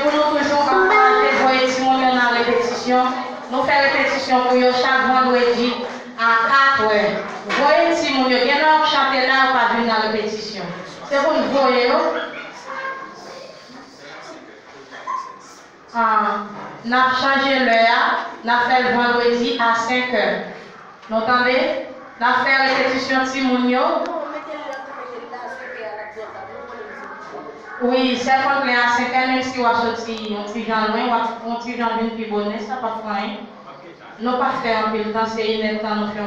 pour nous toujours encourager pour les Simon dans la répétition. Nous faisons répétition pour eux chaque vendredi à 4 heures. Voyez Simon, il y a un chanter là, pas venir dans la répétition. C'est pour nous voir. Nous avons changé l'heure, nous avons fait le vendredi à 5 heures. Vous entendez? Nous avons fait la répétition Simonio. Oui, c'est quand on est à 5 heures, même si on a sorti un petit genre loin, on a un petit genre d'une plus bonne, ça pas de problème. Nous pas faire un peu de temps, c'est une temps nous faisons.